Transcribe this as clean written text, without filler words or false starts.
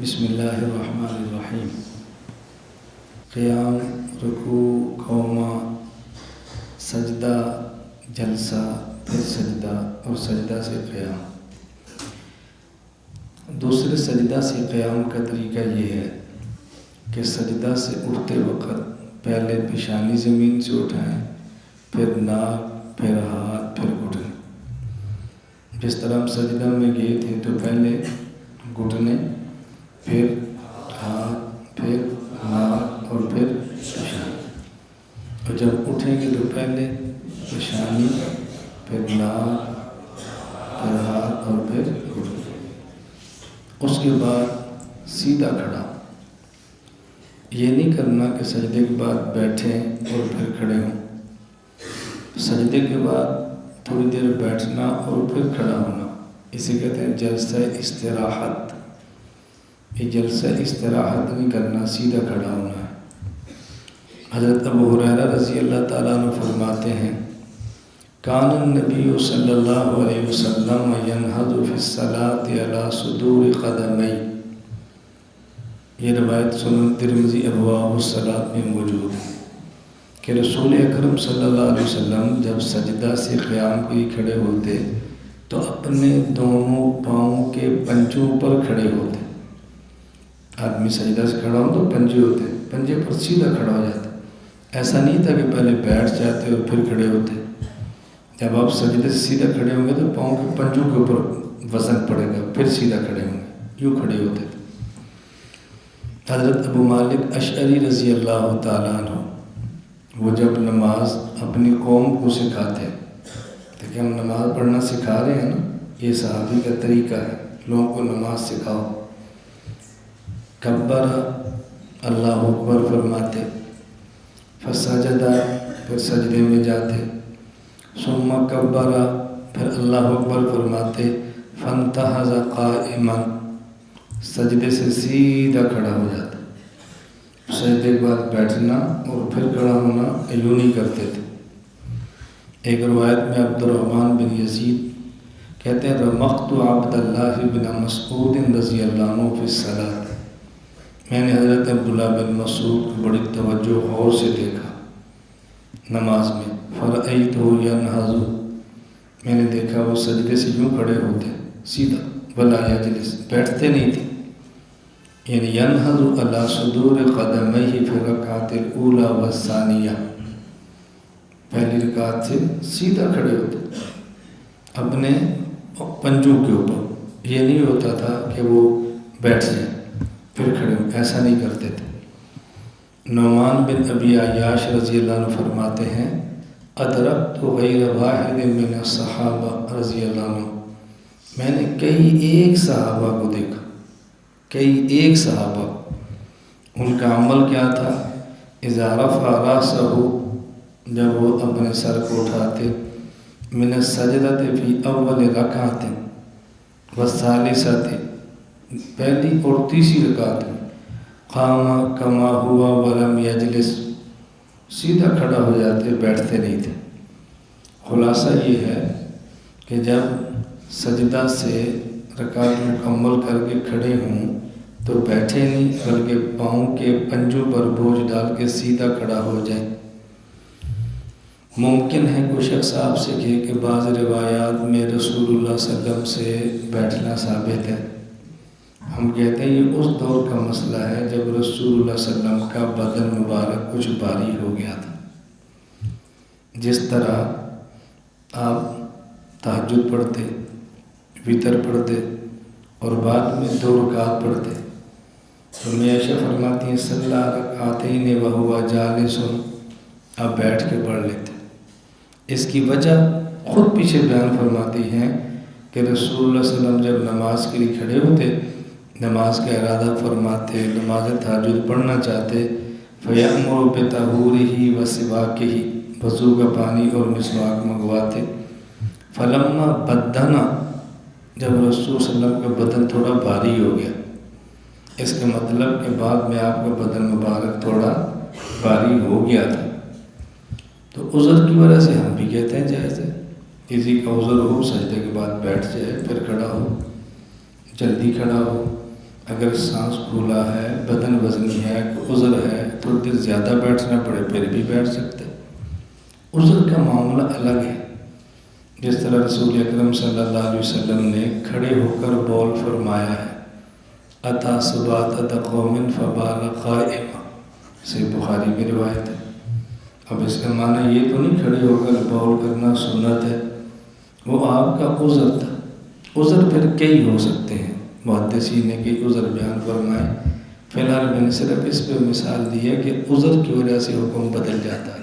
بسم اللہ الرحمن الرحیم۔ قیام، رکوع، قوما، سجدہ، جلسہ، پھر سجدہ اور سجدہ سے قیام۔ دوسرے سجدہ سے قیام کا طریقہ یہ ہے کہ سجدہ سے اٹھتے وقت پہلے پیشانی زمین سے اٹھائیں، پھر ناک، پھر ہاتھ، پھر گھٹنے۔ جس طرح ہم سجدہ میں گئے تھے تو پہلے گھٹنے، پھر ہاتھ، پھر ناک اور پھر پیشانی، اور جب اٹھیں گے تو پہلے پیشانی، پھر ناک، پھر ہاتھ اور پھر گھٹنے۔ اس کے بعد سیدھا کھڑا۔ یہ نہیں کرنا کہ سجدے کے بعد بیٹھیں اور پھر کھڑے ہوں۔ سجدے کے بعد تھوڑی دیر بیٹھنا اور پھر کھڑا ہونا، اسے کہتے ہیں جلسہ استراحت۔ یہ جلسہ استراحت نہیں کرنا، سیدھا کھڑا ہونا ہے۔ حضرت ابو ہریرہ رضی اللہ تعالیٰ عنہ فرماتے ہیں، کان النبی صلی اللہ علیہ وسلم ینہض فی الصلاۃ علی صدور قدمی۔ یہ روایت سنن ترمذی ابواب الصلاۃ میں موجود ہے کہ رسول اکرم صلی اللہ علیہ وسلم جب سجدہ سے قیام کے لیے کھڑے ہوتے تو اپنے دونوں پاؤں کے پنجوں پر کھڑے ہوتے۔ آدمی سجدہ سے کھڑا ہو تو پنجے ہوتے، پنجے پر سیدھا کھڑا ہو جاتا۔ ایسا نہیں تھا کہ پہلے بیٹھ جاتے اور پھر کھڑے ہوتے۔ جب آپ سجدے سے سیدھا کھڑے ہوں گے تو پاؤں کے پنجوں کے اوپر وزن پڑے گا، پھر سیدھا کھڑے ہوں گے، یوں کھڑے ہوتے تھے۔ حضرت ابو مالک اشعری رضی اللہ تعالیٰ عنہ، وہ جب نماز اپنی قوم کو سکھاتے، دیکھیں ہم نماز پڑھنا سکھا رہے ہیں نا، یہ صحابی کا طریقہ ہے، لوگوں کو نماز سکھاؤ۔ کبر، اللہ اکبر فرماتے، فسجدہ، پھر سجدے میں جاتے، ثم کبر، پھر اللہ اکبر فرماتے، فانتہض قائما، سجدے سے سیدھا کھڑا ہو جاتا۔ سجدے کے بعد بیٹھنا اور پھر کھڑا ہونا یوں نہیں کرتے تھے۔ ایک روایت میں عبد الرحمن بن یزید کہتے ہیں، رمقت عبد اللہ بن مسعود رضی اللہ عنہ فی الصلاۃ، میں نے حضرت عبداللہ بن مسعود کو بڑی توجہ غور سے دیکھا نماز میں، فرأیتہ ینہض، میں نے دیکھا وہ سجدے سے یوں کھڑے ہوتے سیدھا، ولا یجلس، بیٹھتے نہیں تھے، یعنی ینہض علی صدور قدمیہ فی الرکعۃ الاولی والثانیہ، پہلی رکعت سے سیدھا کھڑے ہوتے اپنے پنجوں کے اوپر۔ یہ نہیں ہوتا تھا کہ وہ بیٹھ جائیں پھر کھڑے ہوں، ایسا نہیں کرتے تھے۔ نعمان بن ابی عیاش رضی اللہ عنہ فرماتے ہیں، ادرکت غیر واحد من الصحابہ رضی اللہ عنہ، میں نے کئی ایک صحابہ کو دیکھا، کئی ایک صحابہ، ان کا عمل کیا تھا، اذا رفع راسہ، جب وہ اپنے سر کو اٹھاتے، من السجدۃ فی اول رکعۃ والثالثۃ، پہلی اور تیسری رکعت میں، قام کما ہوا ولم یجلس، سیدھا کھڑا ہو جاتے، بیٹھتے نہیں تھے۔ خلاصہ یہ ہے کہ جب سجدہ سے رکعت مکمل کر کے کھڑے ہوں تو بیٹھے نہیں، بلکہ پاؤں کے پنجوں پر بوجھ ڈال کے سیدھا کھڑا ہو جائیں۔ ممکن ہے کوئی شخص آپ سے کہے کہ بعض روایات میں رسول اللہ صلی اللہ علیہ وسلم سے بیٹھنا ثابت ہے۔ ہم کہتے ہیں یہ اس دور کا مسئلہ ہے جب رسول اللہ صلی اللہ علیہ وسلم کا بدن مبارک کچھ بھاری ہو گیا تھا۔ جس طرح آپ تہجد پڑھتے، وتر پڑھتے اور بعد میں 2 رکعت پڑھتے، تو عائشہ فرماتی ہیں صلی رکعتین وہو جالس، آپ بیٹھ کے پڑھ لیتے۔ اس کی وجہ خود پیچھے بیان فرماتی ہیں کہ رسول اللہ صلی اللہ علیہ وسلم جب نماز کے لیے کھڑے ہوتے، نماز کا ارادہ فرماتے، نماز تہجد پڑھنا چاہتے، فَيَأْمُرُ بِطَهُورِهِ وَسِوَاكِهِ، وضو کا پانی اور مسواک منگواتے۔ فَلَمَّا بَدَّنَ، جب رسول صلی اللہ علیہ وسلم کا بدن تھوڑا بھاری ہو گیا، اس کا مطلب کہ بعد میں آپ کا بدن مبارک تھوڑا بھاری ہو گیا تھا، تو عذر کی وجہ سے ہم بھی کہتے ہیں جائز ہے، کسی کا عذر ہو سجدے کے بعد بیٹھ جائے، پھر کھڑا ہو، جلدی کھڑا ہو۔ اگر سانس پھولا ہے، بدن وزنی ہے، عذر ہے، تھوڑی دیر زیادہ بیٹھنا پڑے پھر بھی بیٹھ سکتے۔ عذر کا معاملہ الگ ہے۔ جس طرح رسول اکرم صلی اللہ علیہ وسلم نے کھڑے ہو کر بول فرمایا ہے، اتا سبات قوم فبال قائما، سے بخاری کی روایت ہے۔ اب اس کا معنی یہ تو نہیں کھڑے ہو کر بول کرنا سنت ہے، وہ آپ کا عذر تھا۔ عذر پھر کئی ہو سکتے ہیں، محدثین نے کئی عذر بیان فرمائے، فی الحال میں نے صرف اس پہ مثال دی ہے کہ عذر کی وجہ سے حکم بدل جاتا ہے۔